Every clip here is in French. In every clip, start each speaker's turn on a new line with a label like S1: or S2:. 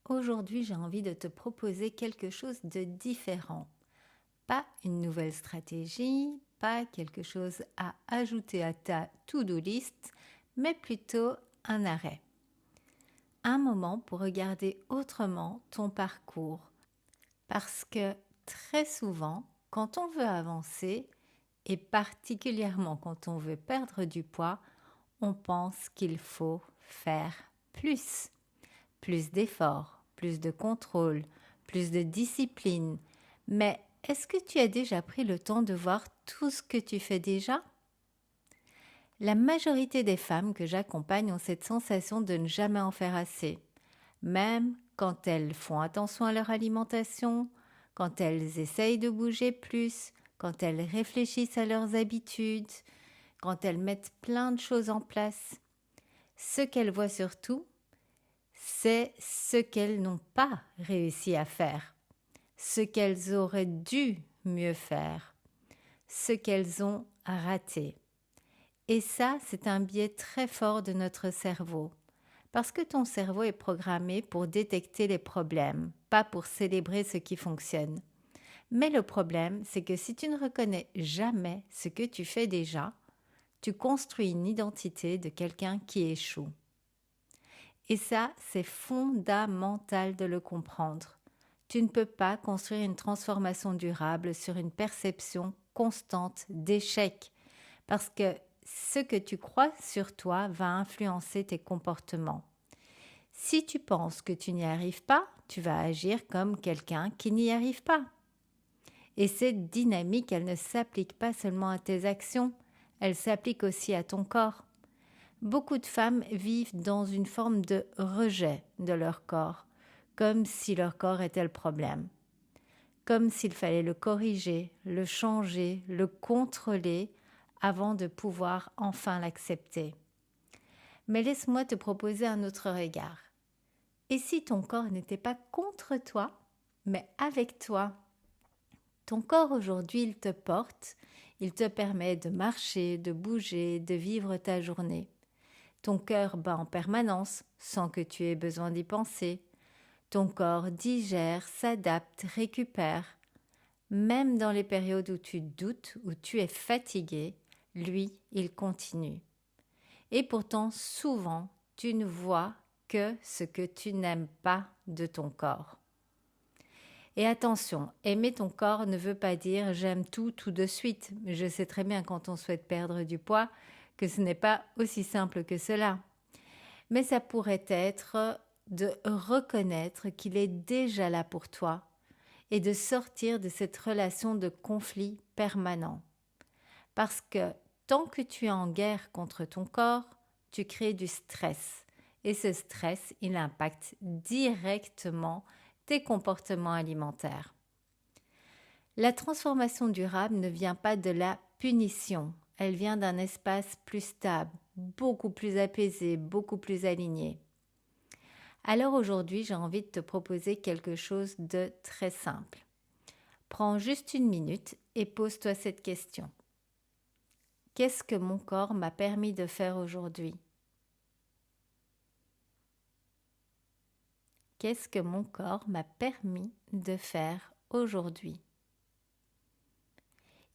S1: Aujourd'hui, j'ai envie de te proposer quelque chose de différent. Pas une nouvelle stratégie, pas quelque chose à ajouter à ta to-do list, mais plutôt un arrêt. Un moment pour regarder autrement ton parcours. Parce que très souvent, quand on veut avancer, et particulièrement quand on veut perdre du poids, on pense qu'il faut faire plus. Plus d'efforts, plus de contrôle, plus de discipline. Mais est-ce que tu as déjà pris le temps de voir tout ce que tu fais déjà? La majorité des femmes que j'accompagne ont cette sensation de ne jamais en faire assez, même quand elles font attention à leur alimentation, quand elles essayent de bouger plus, quand elles réfléchissent à leurs habitudes, quand elles mettent plein de choses en place. Ce qu'elles voient surtout, c'est ce qu'elles n'ont pas réussi à faire, ce qu'elles auraient dû mieux faire, ce qu'elles ont raté. Et ça, c'est un biais très fort de notre cerveau, parce que ton cerveau est programmé pour détecter les problèmes, pas pour célébrer ce qui fonctionne. Mais le problème, c'est que si tu ne reconnais jamais ce que tu fais déjà, tu construis une identité de quelqu'un qui échoue. Et ça, c'est fondamental de le comprendre. Tu ne peux pas construire une transformation durable sur une perception constante d'échec, parce que ce que tu crois sur toi va influencer tes comportements. Si tu penses que tu n'y arrives pas, tu vas agir comme quelqu'un qui n'y arrive pas. Et cette dynamique, elle ne s'applique pas seulement à tes actions, elle s'applique aussi à ton corps. Beaucoup de femmes vivent dans une forme de rejet de leur corps, comme si leur corps était le problème, comme s'il fallait le corriger, le changer, le contrôler avant de pouvoir enfin l'accepter. Mais laisse-moi te proposer un autre regard. Et si ton corps n'était pas contre toi, mais avec toi? Ton corps aujourd'hui, il te porte, il te permet de marcher, de bouger, de vivre ta journée. Ton cœur bat en permanence sans que tu aies besoin d'y penser. Ton corps digère, s'adapte, récupère. Même dans les périodes où tu doutes, où tu es fatigué, lui, il continue. Et pourtant, souvent, tu ne vois que ce que tu n'aimes pas de ton corps. Et attention, aimer ton corps ne veut pas dire j'aime tout de suite. Je sais très bien quand on souhaite perdre du poids que ce n'est pas aussi simple que cela. Mais ça pourrait être de reconnaître qu'il est déjà là pour toi et de sortir de cette relation de conflit permanent. Parce que tant que tu es en guerre contre ton corps, tu crées du stress. Et ce stress, il impacte directement tes comportements alimentaires. La transformation durable ne vient pas de la punition, elle vient d'un espace plus stable, beaucoup plus apaisé, beaucoup plus aligné. Alors aujourd'hui, j'ai envie de te proposer quelque chose de très simple. Prends juste une minute et pose-toi cette question. Qu'est-ce que mon corps m'a permis de faire aujourd'hui? Qu'est-ce que mon corps m'a permis de faire aujourd'hui?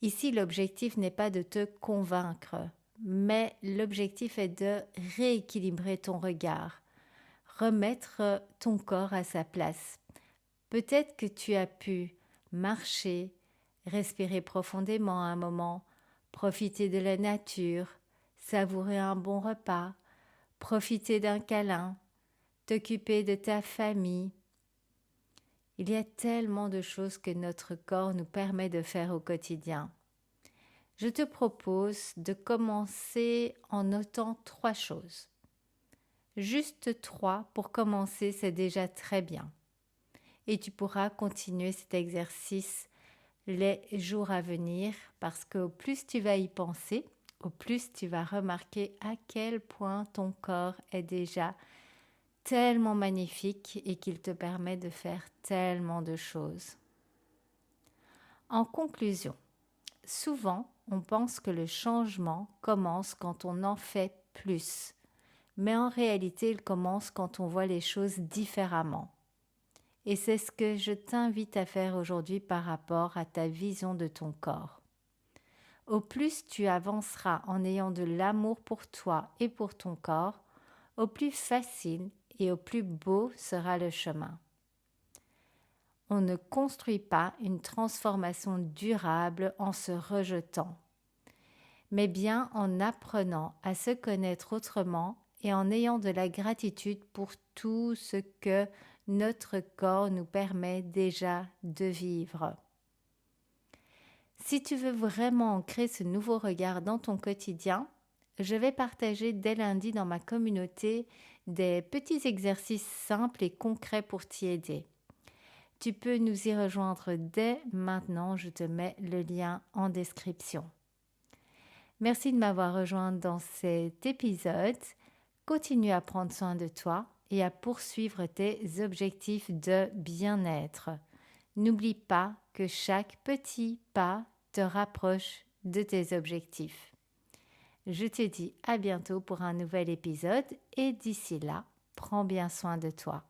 S1: Ici, l'objectif n'est pas de te convaincre, mais l'objectif est de rééquilibrer ton regard, remettre ton corps à sa place. Peut-être que tu as pu marcher, respirer profondément un moment, profiter de la nature, savourer un bon repas, profiter d'un câlin, t'occuper de ta famille. Il y a tellement de choses que notre corps nous permet de faire au quotidien. Je te propose de commencer en notant 3 choses. Juste 3 pour commencer, c'est déjà très bien. Et tu pourras continuer cet exercice les jours à venir parce qu'au plus tu vas y penser, au plus tu vas remarquer à quel point ton corps est déjà tellement magnifique et qu'il te permet de faire tellement de choses. En conclusion, souvent on pense que le changement commence quand on en fait plus, mais en réalité il commence quand on voit les choses différemment. Et c'est ce que je t'invite à faire aujourd'hui par rapport à ta vision de ton corps. Au plus tu avanceras en ayant de l'amour pour toi et pour ton corps, au plus facile et au plus beau sera le chemin. On ne construit pas une transformation durable en se rejetant, mais bien en apprenant à se connaître autrement et en ayant de la gratitude pour tout ce que notre corps nous permet déjà de vivre. Si tu veux vraiment ancrer ce nouveau regard dans ton quotidien, je vais partager dès lundi dans ma communauté des petits exercices simples et concrets pour t'y aider. Tu peux nous y rejoindre dès maintenant, je te mets le lien en description. Merci de m'avoir rejoint dans cet épisode. Continue à prendre soin de toi et à poursuivre tes objectifs de bien-être. N'oublie pas que chaque petit pas te rapproche de tes objectifs. Je te dis à bientôt pour un nouvel épisode et d'ici là, prends bien soin de toi.